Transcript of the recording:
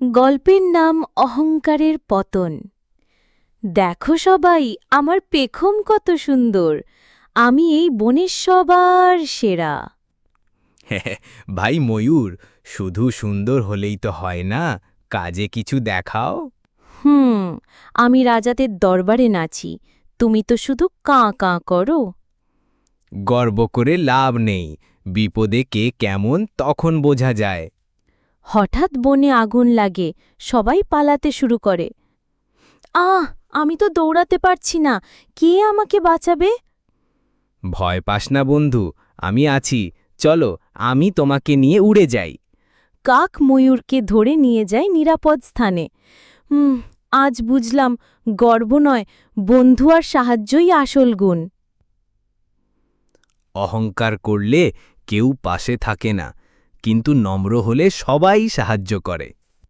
গল্পের নাম অহংকারের পতন। দেখো সবাই, আমার পেখম কত সুন্দর। আমি এই বনের সবার সেরা। ভাই ময়ূর, শুধু সুন্দর হলেই তো হয় না, কাজে কিছু দেখাও। হুম, আমি রাজাদের দরবারে নাচি, তুমি তো শুধু কাঁ কাঁ করো। গর্ব করে লাভ নেই, বিপদে কে কেমন তখন বোঝা যায়। হঠাৎ বনে আগুন লাগে, সবাই পালাতে শুরু করে। আহ, আমি তো দৌড়াতে পারছি না, কে আমাকে বাঁচাবে? ভয় পাস না বন্ধু, আমি আছি, চলো আমি তোমাকে নিয়ে উড়ে যাই। কাক ময়ূরকে ধরে নিয়ে যায় নিরাপদ স্থানে। আজ বুঝলাম, গর্ব নয়, বন্ধু আর সাহায্যই আসল গুণ। অহংকার করলে কেউ পাশে থাকে না, কিন্তু নম্র হলে সবাই সাহায্য করে।